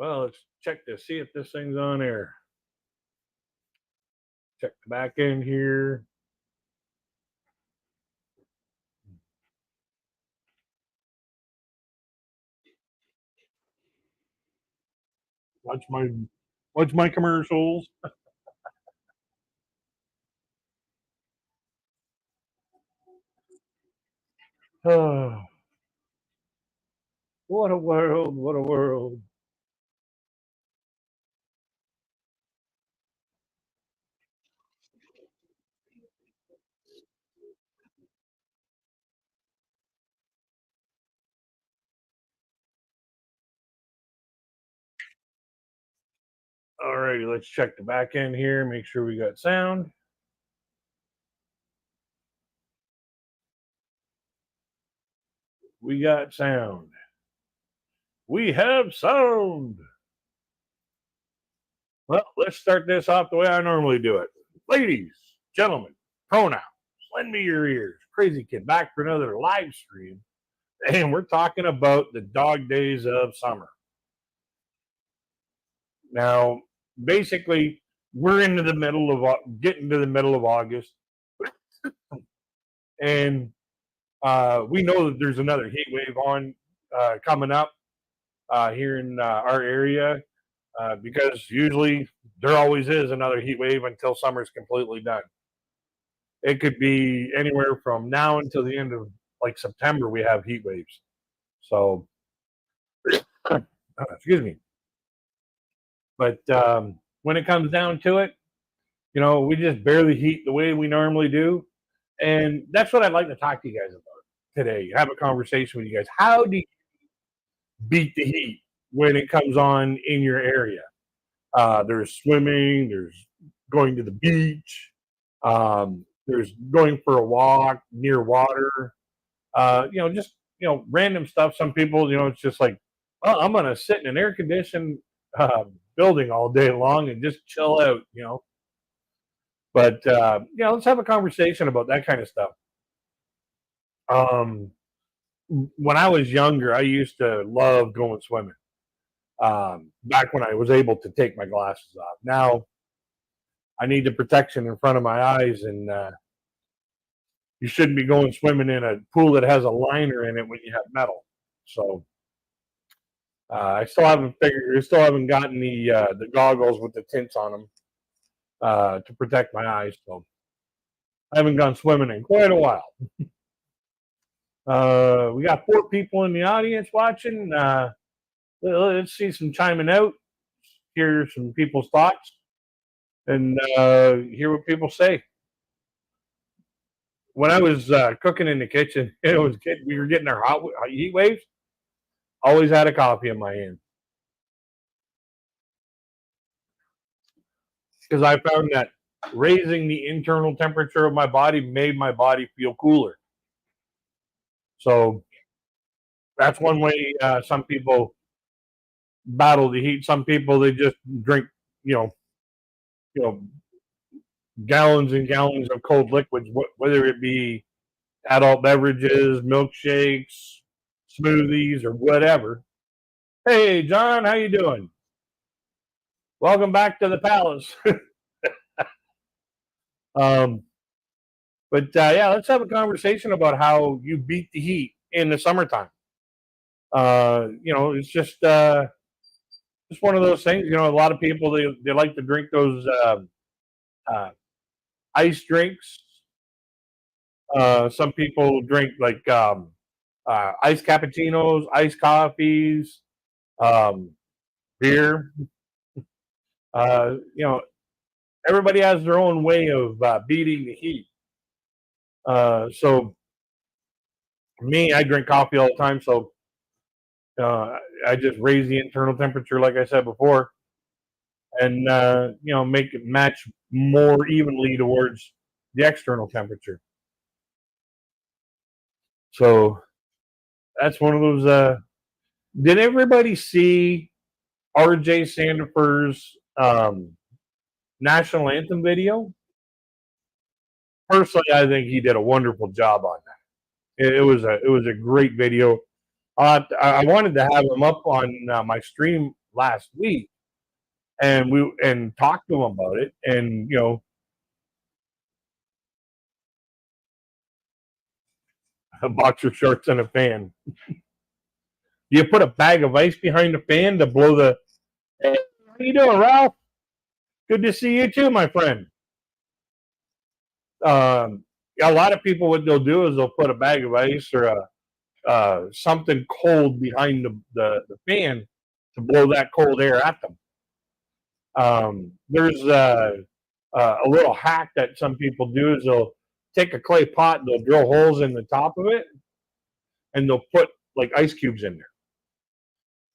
Well, let's check to see if this thing's on air. Check the back end here. Watch my commercials. Oh, what a world! What a world! Alrighty, let's check the back end here. Make sure we got sound. We got sound. We have sound. Well, let's start this off the way I normally do it. Ladies, gentlemen, pronouns, lend me your ears. Crazy Kid back for another live stream. And we're talking about the dog days of summer. Now, basically, we're into the middle of getting to the middle of August, and we know that there's another heat wave on coming up here in our area because usually there always is another heat wave until summer's completely done. It could be anywhere from now until the end of like September. We have heat waves, so excuse me. But when it comes down to it, we just barely heat the way we normally do. And that's what I'd like to talk to you guys about today. Have a conversation with you guys. How do you beat the heat when it comes on in your area? There's swimming, there's going to the beach, there's going for a walk near water, random stuff. Some people, it's just like, oh, I'm going to sit in an air conditioned building all day long and just chill out. But let's have a conversation about that kind of stuff. When I was younger, I used to love going swimming. Back when I was able to take my glasses off. Now I need the protection in front of my eyes, and you shouldn't be going swimming in a pool that has a liner in it when you have metal. So I still haven't gotten the goggles with the tints on them to protect my eyes. So I haven't gone swimming in quite a while. We got 4 people in the audience watching. Let's see some chiming out, hear some people's thoughts, and hear what people say. When I was cooking in the kitchen, we were getting our hot heat waves. Always had a coffee in my hand because I found that raising the internal temperature of my body made my body feel cooler. So that's one way some people battle the heat. Some people, they just drink, gallons and gallons of cold liquids, whether it be adult beverages, milkshakes, smoothies, or whatever. Hey, John, how you doing? Welcome back to the palace. But let's have a conversation about how you beat the heat in the summertime. It's just one of those things. A lot of people they like to drink those ice drinks. Some people drink like iced cappuccinos, iced coffees, beer. Everybody has their own way of beating the heat. So me, I drink coffee all the time. So I just raise the internal temperature, like I said before, and make it match more evenly towards the external temperature. So that's one of those. Did everybody see R.J. Sandifer's national anthem video? Personally, I think he did a wonderful job on that. It was a great video. I wanted to have him up on my stream last week, and we and talked to him about it, and boxer shorts and a fan. You put a bag of ice behind the fan to blow the. Hey, how you doing, Ralph? Good to see you too, my friend. Um, a lot of people, what they'll do is they'll put a bag of ice or something cold behind the fan to blow that cold air at them. There's a little hack that some people do is they'll take a clay pot and they'll drill holes in the top of it and they'll put like ice cubes in there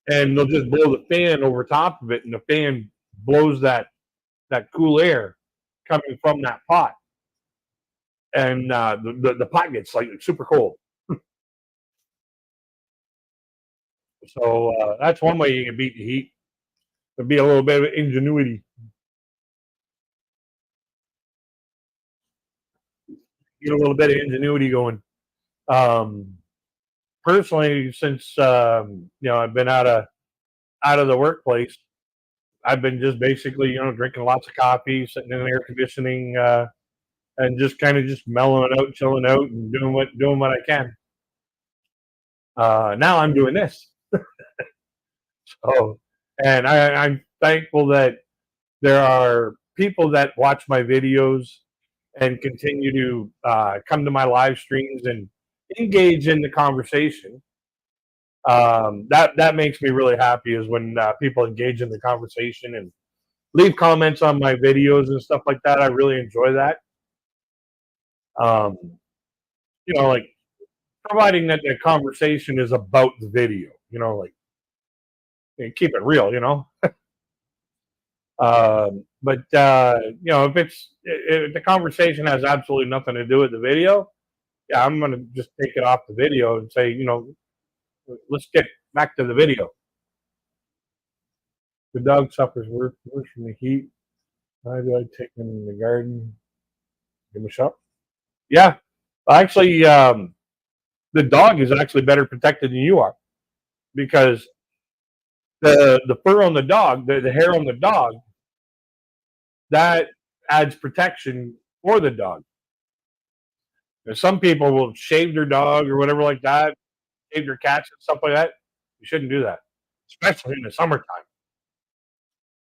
and they'll just blow the fan over top of it and the fan blows that cool air coming from that pot and the pot gets like super cold. So that's one way you can beat the heat. It'd be a little bit of ingenuity. Get a little bit of ingenuity going. Um, Personally, since I've been out of the workplace, I've been just basically drinking lots of coffee, sitting in air conditioning, and just kind of just mellowing out, chilling out, and doing what I can. Now I'm doing this. So, and I'm thankful that there are people that watch my videos and continue to come to my live streams and engage in the conversation. That makes me really happy is when people engage in the conversation and leave comments on my videos and stuff like that. I really enjoy that. Um, like providing that the conversation is about the video. Like keep it real. But if the conversation has absolutely nothing to do with the video, yeah, I'm gonna just take it off the video and say, let's get back to the video. The dog suffers worse from the heat. How do I take him in the garden? Give him a shot. Yeah, actually, the dog is actually better protected than you are because the fur on the dog, the hair on the dog, that adds protection for the dog. Some people will shave their dog or whatever like that, shave their cats and stuff like that. You shouldn't do that, especially in the summertime.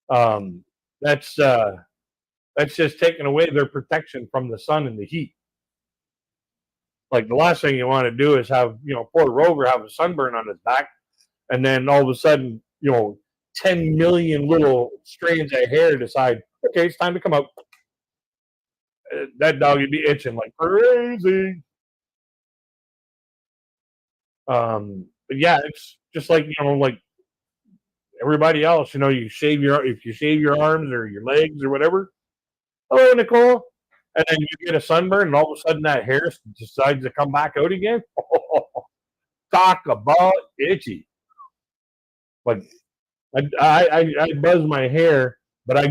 Um, that's just taking away their protection from the sun and the heat. Like the last thing you want to do is have poor Rover have a sunburn on his back, and then all of a sudden 10 million little strands of hair decide, okay, it's time to come out. That dog would be itching like crazy. But yeah, it's just like like everybody else. You if you shave your arms or your legs or whatever. Hello, Nicole. And then you get a sunburn, and all of a sudden that hair decides to come back out again. Talk about itchy. Like I buzz my hair, but I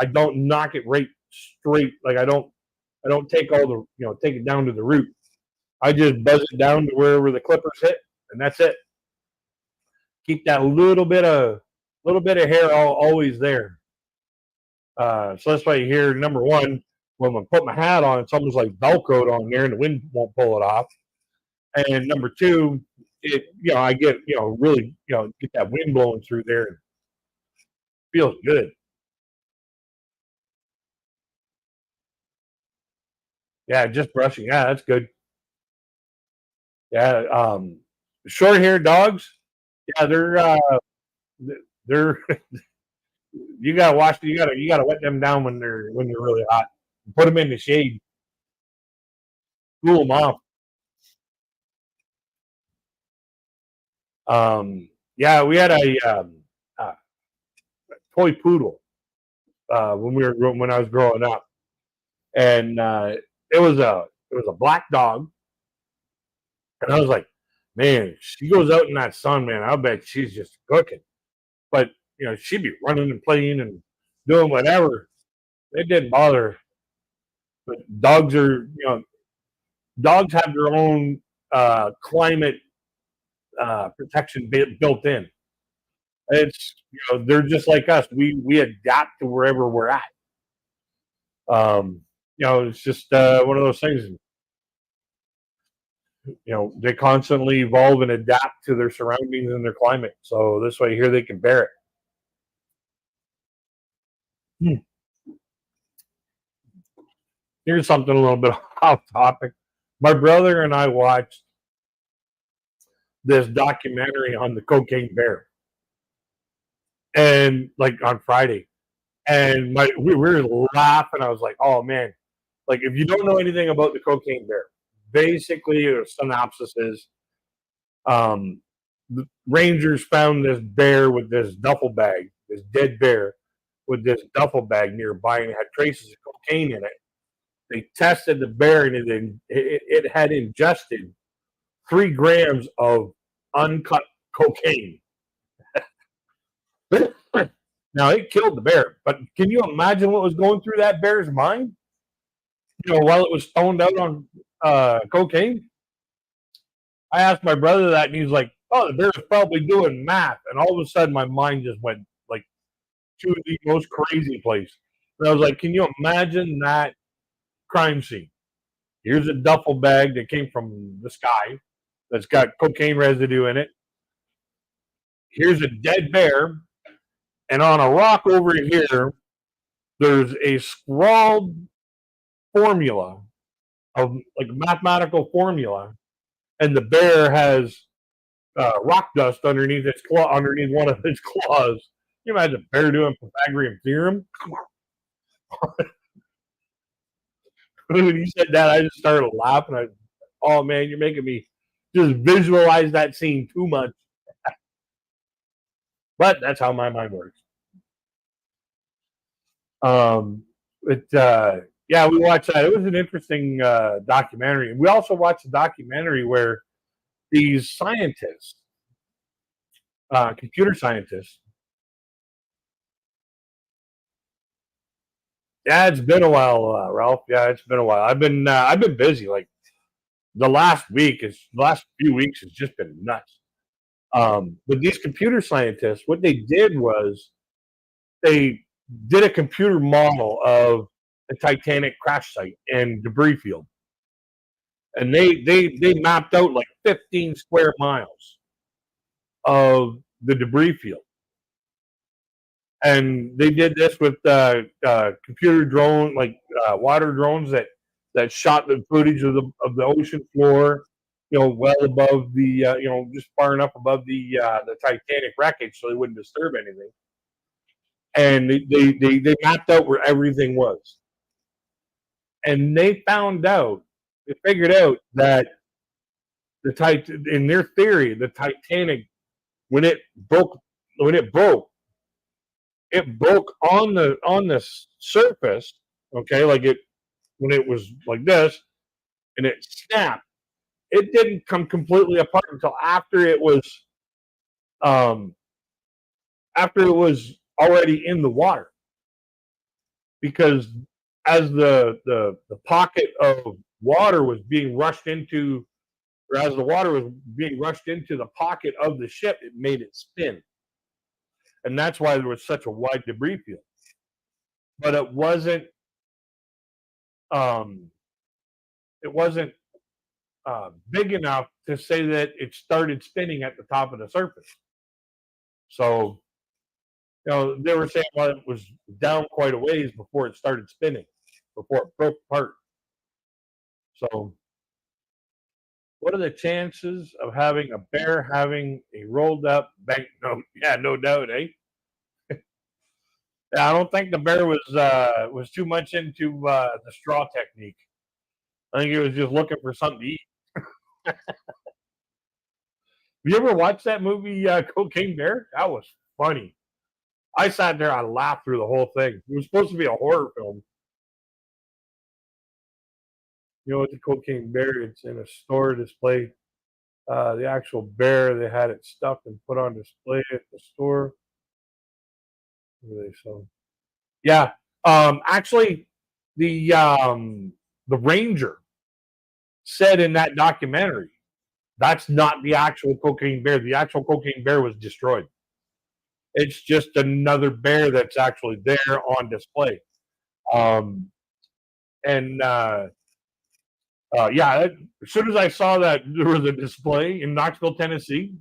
don't knock it right straight. Like I don't take all the take it down to the root. I just buzz it down to wherever the clippers hit, and that's it. Keep that little bit of hair always there. So that's why you hear number one, when I put my hat on, it's almost like Velcro on there, and the wind won't pull it off. And number two, I get really get that wind blowing through there. It feels good. Yeah, just brushing. Yeah, that's good. Yeah, short haired dogs. Yeah, they're you gotta wash. You gotta wet them down when they're really hot. Put them in the shade. Cool them off. Yeah, we had a toy poodle when I was growing up, and it was a black dog, and I was like, man, she goes out in that sun, man. I bet she's just cooking. But she'd be running and playing and doing whatever. It didn't bother her. But dogs have their own climate protection built in. It's they're just like us. We adapt to wherever we're at. Um, it's just one of those things. They constantly evolve and adapt to their surroundings and their climate. So this way, here they can bear it. Hmm. Here's something a little bit off topic. My brother and I watched this documentary on the cocaine bear, and like on Friday, and we were laughing. I was like, "Oh man!" Like if you don't know anything about the cocaine bear, basically, a synopsis is um, the Rangers found this bear with this duffel bag, this dead bear with this duffel bag nearby, and it had traces of cocaine in it. They tested the bear, and it had ingested 3 grams of uncut cocaine. Now it killed the bear, but can you imagine what was going through that bear's mind? While it was stoned out on cocaine. I asked my brother that, and he's like, "Oh, the bear's probably doing math." And all of a sudden, my mind just went like to the most crazy place. And I was like, "Can you imagine that crime scene? Here's a duffel bag that came from the sky that's got cocaine residue in it. Here's a dead bear, and on a rock over here, there's a scrawled formula of like mathematical formula, and the bear has rock dust underneath its claw, underneath one of its claws. Can you imagine a bear doing Pythagorean theorem?" When you said that, I just started laughing. Oh man, you're making me just visualize that scene too much. But that's how my mind works. But yeah, we watched that. It was an interesting documentary. We also watched a documentary where these scientists, computer scientists. Yeah, it's been a while, Ralph. Yeah, it's been a while. I've been busy. Like the last few weeks has just been nuts. But these computer scientists, what they did was they did a computer model of the Titanic crash site and debris field, and they mapped out like 15 square miles of the debris field, and they did this with computer drone, like water drones that shot the footage of the ocean floor, well above the just far enough above the Titanic wreckage so they wouldn't disturb anything. And they mapped out where everything was, and they figured out that in their theory, the Titanic, when it broke, when it broke on the surface. Okay, like it when it was like this, and it snapped. It didn't come completely apart until um, after it was already in the water, because as the pocket of water was being rushed into, or as the water was being rushed into the pocket of the ship, it made it spin, and that's why there was such a wide debris field. But um, it wasn't big enough to say that it started spinning at the top of the surface. So they were saying, well, it was down quite a ways before it started spinning, before it broke apart. So what are the chances of having a bear having a rolled up banknote? Yeah, no doubt, eh? Yeah, I don't think the bear was too much into the straw technique. I think he was just looking for something to eat. You ever watched that movie Cocaine Bear? That was funny. I sat there, I laughed through the whole thing. It was supposed to be a horror film. It's a cocaine bear. It's in a store display. The actual bear, they had it stuffed and put on display at the store. So yeah, actually, the ranger said in that documentary that's not the actual cocaine bear. The actual cocaine bear was destroyed. It's just another bear that's actually there on display. Um, and yeah, as soon as I saw that there was a display in Knoxville, Tennessee,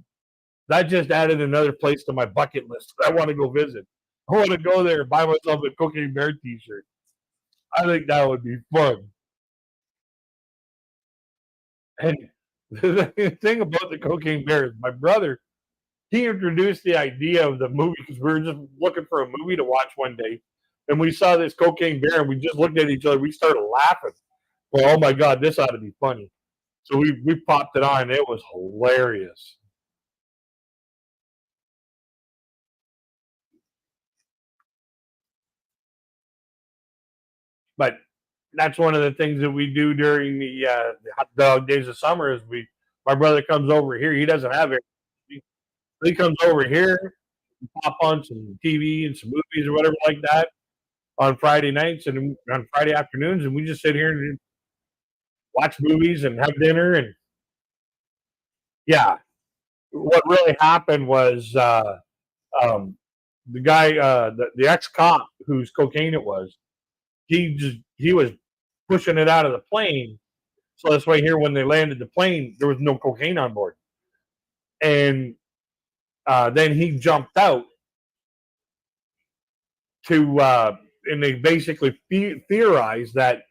that just added another place to my bucket list. I want to go visit. I want to go there and buy myself a Cocaine Bear T-shirt. I think that would be fun. And the thing about the Cocaine Bear is my brother, he introduced the idea of the movie because we were just looking for a movie to watch one day. And we saw this Cocaine Bear and we just looked at each other. We started laughing. Well, oh my God, this ought to be funny. So we popped it on. And it was hilarious. But that's one of the things that we do during the hot dog days of summer is my brother comes over here. He doesn't have it. He comes over here, pop on some TV and some movies or whatever like that on Friday nights and on Friday afternoons, and we just sit here and watch movies and have dinner. And yeah, what really happened was the guy, the ex cop whose cocaine it was, he was pushing it out of the plane. So this way here, when they landed the plane, there was no cocaine on board, and then he jumped out to, and they basically theorized that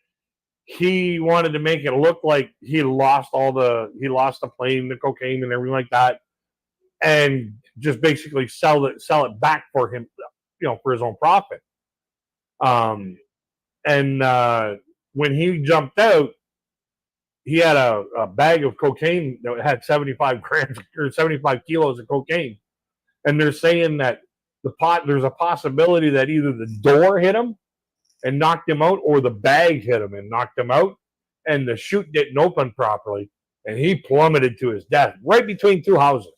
he wanted to make it look like he lost the plane, the cocaine, and everything like that, and just basically sell it back for him, for his own profit. Um, and when he jumped out, he had a bag of cocaine that had 75 grams or 75 kilos of cocaine, and they're saying that there's a possibility that either the door hit him and knocked him out, or the bag hit him and knocked him out, and the chute didn't open properly, and he plummeted to his death right between two houses.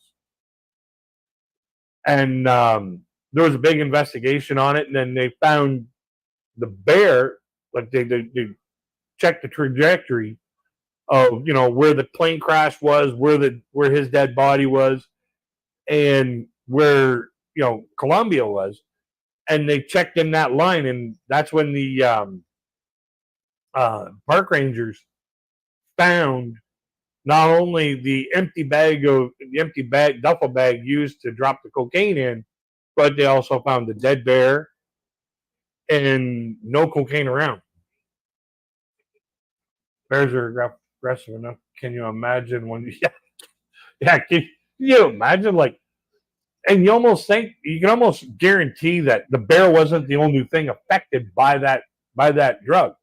And there was a big investigation on it, and then they found the bear. Like they checked the trajectory of where the plane crash was, where his dead body was, and where Columbia was, and they checked in that line, and that's when the park rangers found not only the empty bag duffel bag used to drop the cocaine in, but they also found the dead bear and no cocaine around. Bears are aggressive enough. Can you imagine when? Yeah, yeah. Can you imagine and you can almost guarantee that the bear wasn't the only thing affected by that drug.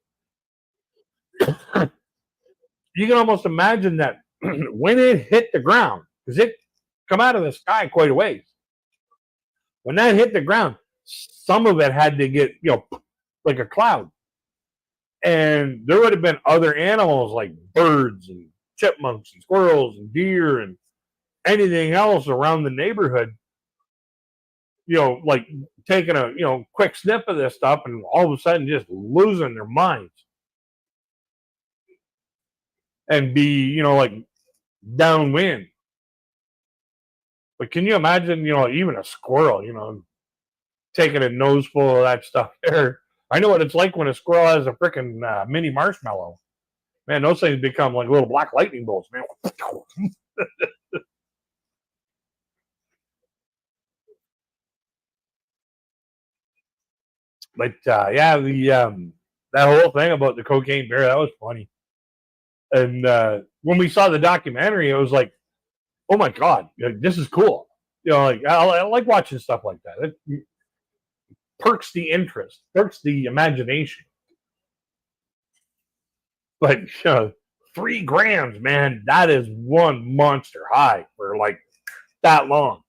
You can almost imagine that when it hit the ground, because it come out of the sky quite a ways. When that hit the ground, some of it had to get like a cloud, and there would have been other animals like birds and chipmunks and squirrels and deer and anything else around the neighborhood, like taking a quick sniff of this stuff and all of a sudden just losing their minds and be like downwind. But can you imagine even a squirrel taking a nose full of that stuff there? I know what it's like when a squirrel has a freaking mini marshmallow. Man, those things become like little black lightning bolts, man. But yeah, that whole thing about the cocaine bear, that was funny. And when we saw the documentary, it was like, oh my God, this is cool. Like I like watching stuff like that. It perks the interest, perks the imagination. But 3 grams, man, that is one monster high for like that long.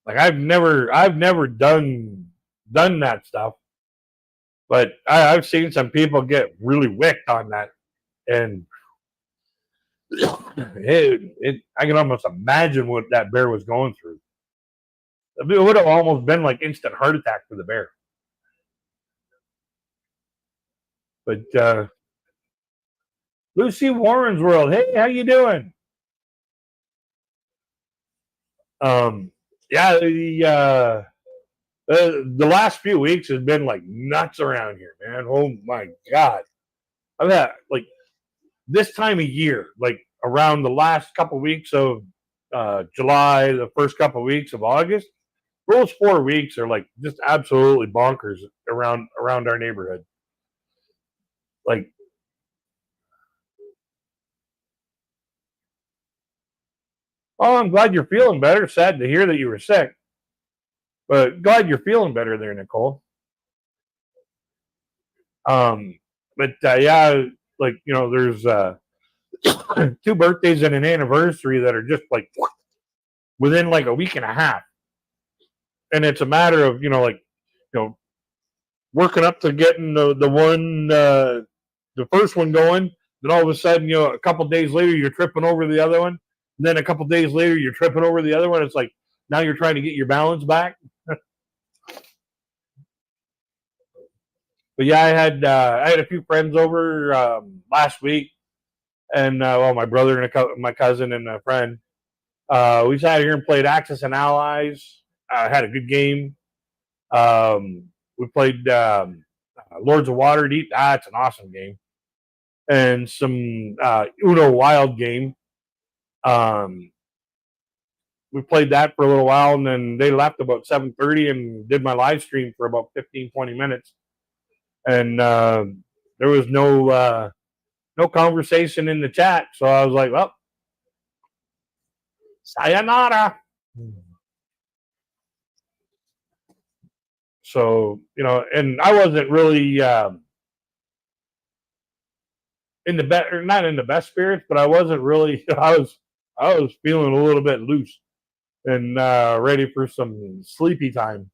Like I've never done that stuff, but I've seen some people get really wicked on that, and I can almost imagine what that bear was going through. It would have almost been like instant heart attack for the bear. But Lucy Warren's World, hey, how you doing? Yeah, the last few weeks has been like nuts around here, man. Oh my god, I've had like this time of year, like around the last couple weeks of July, the first couple weeks of August. Those 4 weeks are like just absolutely bonkers around our neighborhood. Like, oh, I'm glad you're feeling better. Sad to hear that you were sick, but glad you're feeling better there, Nicole. Um, but yeah, like there's two birthdays and an anniversary that are just like within like a week and a half, and it's a matter of like working up to getting the first one going. Then all of a sudden, a couple days later, you're tripping over the other one. And then a couple days later, you're tripping over the other one. It's like now you're trying to get your balance back. But yeah, I had a few friends over last week, and well, my brother and my cousin and a friend. We sat here and played Axis and Allies. Had a good game. We played Lords of Waterdeep. It's an awesome game. And some Uno Wild game. Um, we played that for a little while, and then they left about 7:30 and did my live stream for about 15, 20 minutes. And there was no conversation in the chat, so I was like, well, sayonara. So and I wasn't really in the better, not in the best spirits, but I wasn't really. I was feeling a little bit loose and ready for some sleepy time.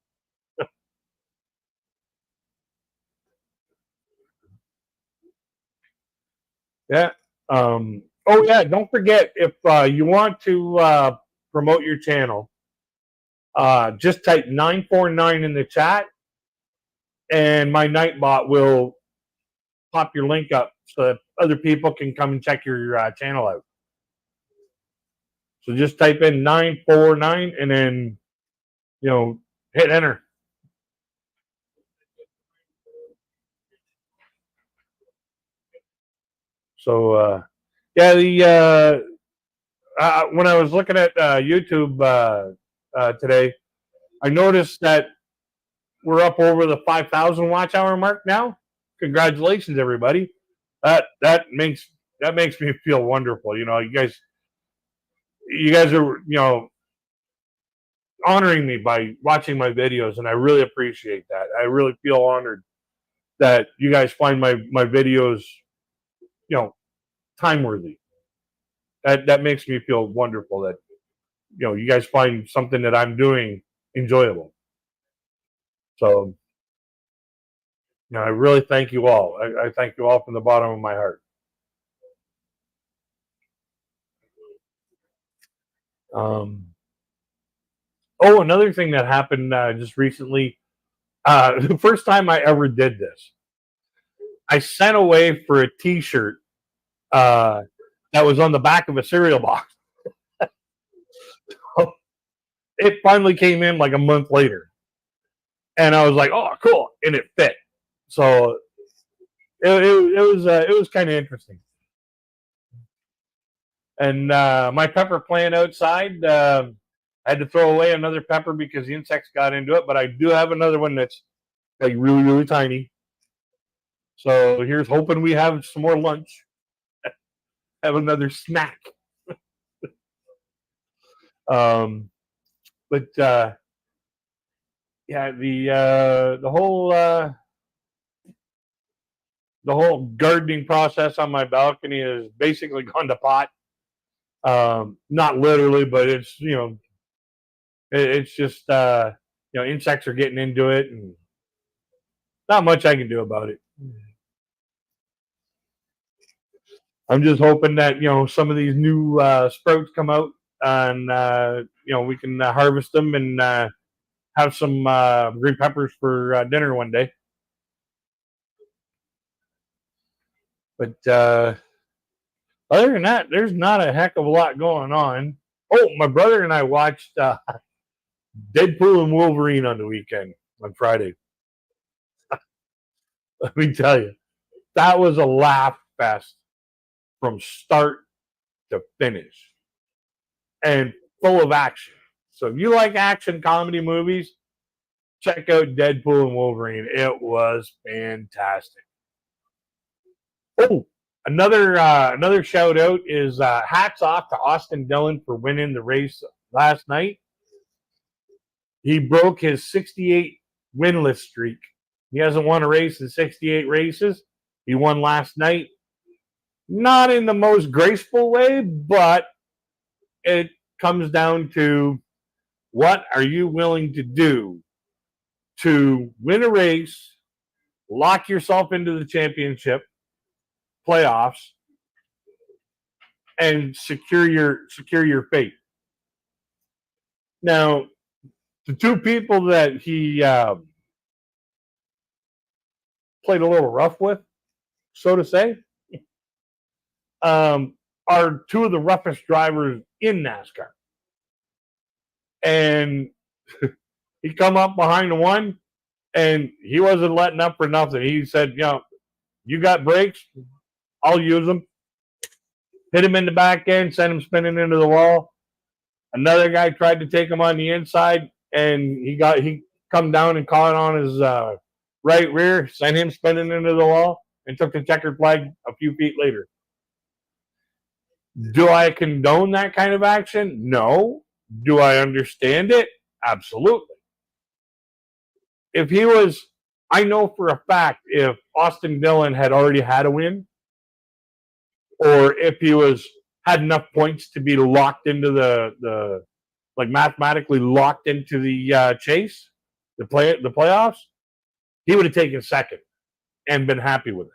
Yeah. Oh yeah. Don't forget, if you want to promote your channel, just type 949 in the chat, and my Nightbot will pop your link up so that other people can come and check your channel out. So just type in 949 and then hit enter. So yeah, the when I was looking at YouTube today, I noticed that we're up over the 5,000 watch hour mark now. Congratulations, everybody! That makes me feel wonderful. You guys are honoring me by watching my videos, and I really appreciate that. I really feel honored that you guys find my videos time worthy. That makes me feel wonderful that you guys find something that I'm doing enjoyable. So I really thank you all. I thank you all from the bottom of my heart. Oh, another thing that happened just recently. The first time I ever did this, I sent away for a T-shirt that was on the back of a cereal box. It finally came in like a month later, and I was like, "Oh, cool!" and it fit. So it was kind of interesting. And my pepper plant outside, I had to throw away another pepper because the insects got into it. But I do have another one that's like really, really tiny. So here's hoping we have some more lunch, have another snack. um, but yeah, the whole gardening process on my balcony has basically gone to pot. Not literally, but it's it's just insects are getting into it, and not much I can do about it. I'm just hoping that some of these new sprouts come out, and we can harvest them and have some green peppers for dinner one day. But other than that, there's not a heck of a lot going on. Oh, my brother and I watched Deadpool and Wolverine on the weekend on Friday. Let me tell you, that was a laugh fest from start to finish and full of action. So if you like action comedy movies, check out Deadpool and Wolverine. It was fantastic. Oh, another shout out is hats off to Austin Dillon for winning the race last night. He broke his 68 winless streak. He hasn't won a race in 68 races. He won last night. Not in the most graceful way, but it comes down to what are you willing to do to win a race, lock yourself into the championship playoffs, and secure your fate. Now, the two people that he played a little rough with, so to say, are two of the roughest drivers in NASCAR. And he come up behind the one, and he wasn't letting up for nothing. He said, you got brakes, I'll use them. Hit him in the back end, send him spinning into the wall. Another guy tried to take him on the inside, and he come down and caught on his right rear, sent him spinning into the wall, and took the checkered flag a few feet later. Do I condone that kind of action? No. Do I understand it? Absolutely. If he was, I know for a fact, if Austin Dillon had already had a win, or if he had enough points to be locked into the like mathematically locked into the chase, the playoffs, he would have taken second and been happy with it.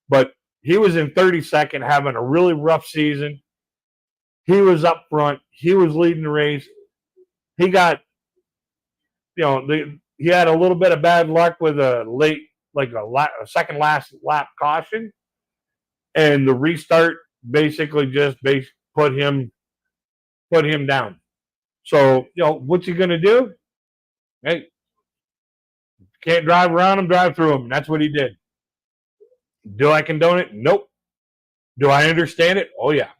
But he was in 32nd, having a really rough season. He was up front. He was leading the race. He got, he had a little bit of bad luck with a late, like a second last lap caution, and the restart basically just put him down. So, what's he going to do? Hey, can't drive around him, drive through him. And that's what he did. Do I condone it? Nope. Do I understand it? Oh, yeah.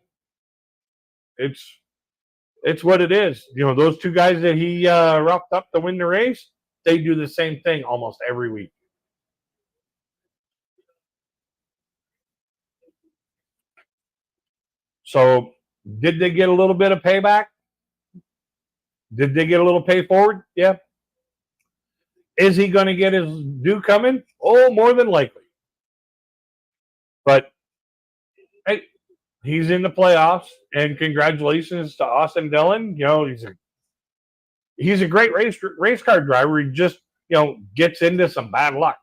It's what it is. Those two guys that he roughed up to win the race, they do the same thing almost every week. So, did they get a little bit of payback? Did they get a little pay forward? Yeah. Is he going to get his due coming? Oh, more than likely. But hey, he's in the playoffs, and congratulations to Austin Dillon. He's a great race car driver. He just gets into some bad luck.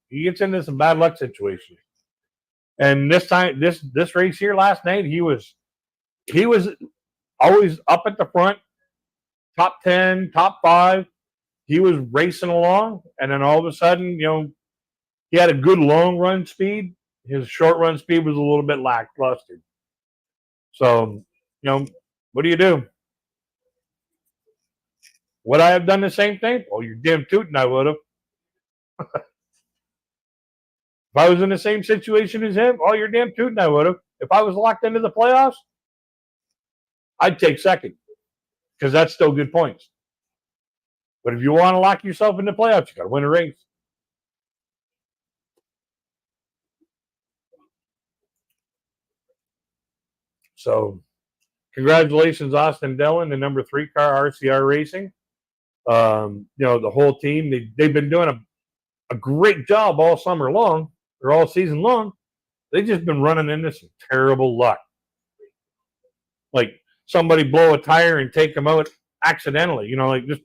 He gets into some bad luck situations. And this time, this race here last night, he was always up at the front, top 10, top 5. He was racing along, and then all of a sudden, he had a good long run speed. His short run speed was a little bit lackluster. So, what do you do? Would I have done the same thing? Oh, you're damn tootin' I would have. If I was in the same situation as him, oh, you're damn tootin' I would have. If I was locked into the playoffs, I'd take second because that's still good points. But if you want to lock yourself in the playoffs, you got to win a race. So, congratulations, Austin Dillon, the number 3 car RCR Racing. The whole team, they've been doing a great job all summer long or all season long. They've just been running into some terrible luck. Like somebody blow a tire and take them out accidentally, like just.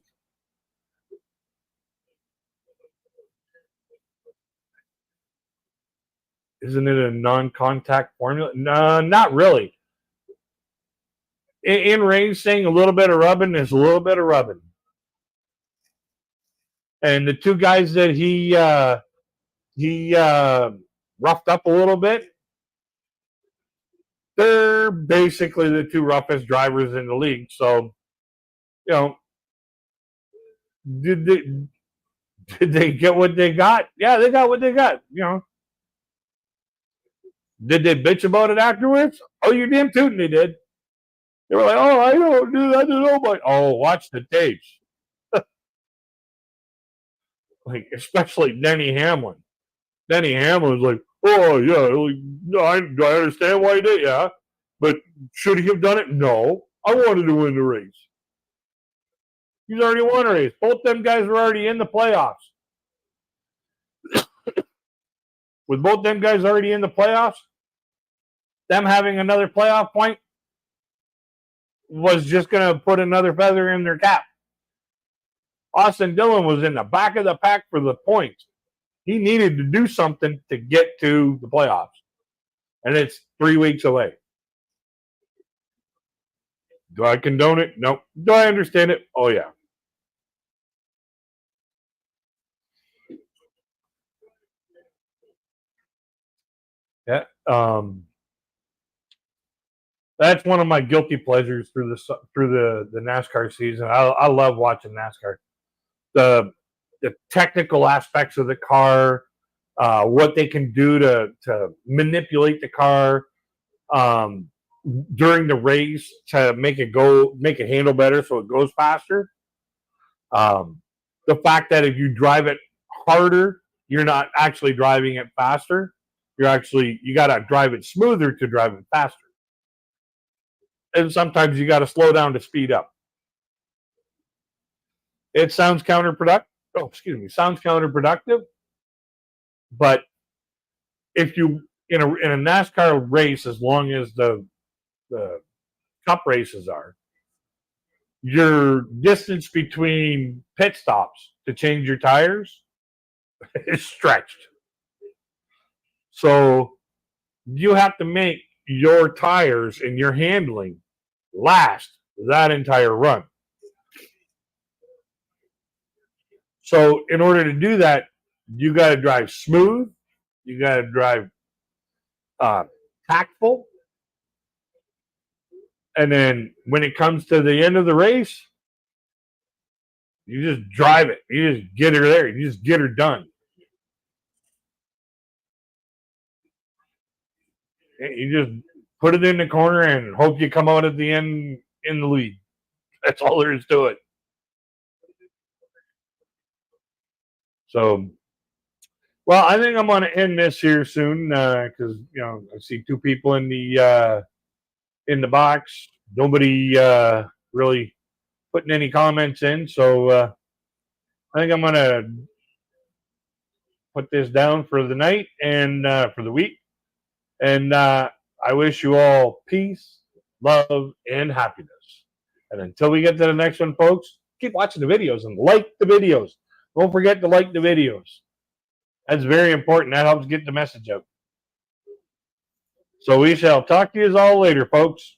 Isn't it a non-contact formula? No, not really. In racing, a little bit of rubbing is a little bit of rubbing. And the two guys that he roughed up a little bit, they're basically the two roughest drivers in the league. So, you know, did they get what they got? Yeah, they got what they got. You know, did they bitch about it afterwards? Oh, you damn tootin' they did. They were like, "Oh, I don't do that to nobody." Oh, watch the tapes. Like, especially Denny Hamlin. Denny Hamlin was like, "Oh yeah, I understand why he did, yeah, but should he have done it? No, I wanted to win the race. He's already won a race. Both them guys were already in the playoffs. With both them guys already in the playoffs, them having another playoff point was just going to put another feather in their cap. Austin Dillon was in the back of the pack for the points. He needed to do something to get to the playoffs. And it's 3 weeks away. Do I condone it? No. Do I understand it? Oh, yeah. Yeah. That's one of my guilty pleasures through the NASCAR season. I love watching NASCAR. The technical aspects of the car, what they can do to manipulate the car during the race to make it handle better so it goes faster. The fact that if you drive it harder, you're not actually driving it faster. You got to drive it smoother to drive it faster. And sometimes you got to slow down to speed up. It sounds counterproductive. Sounds counterproductive. But if you in a NASCAR race, as long as the cup races are, your distance between pit stops to change your tires is stretched. So you have to make your tires and your handling last that entire run. So in order to do that, you got to drive smooth. You got to drive tactful. And then when it comes to the end of the race, you just drive it. You just get her there. You just get her done. You just put it in the corner and hope you come out at the end in the lead. That's all there is to it. So, well, I think I'm going to end this here soon because I see two people in the box. Nobody really putting any comments in, so I think I'm going to put this down for the night and for the week. And I wish you all peace, love, and happiness. And until we get to the next one, folks, keep watching the videos and like the videos. Don't forget to like the videos. That's very important. That helps get the message out. So we shall talk to you all later, folks.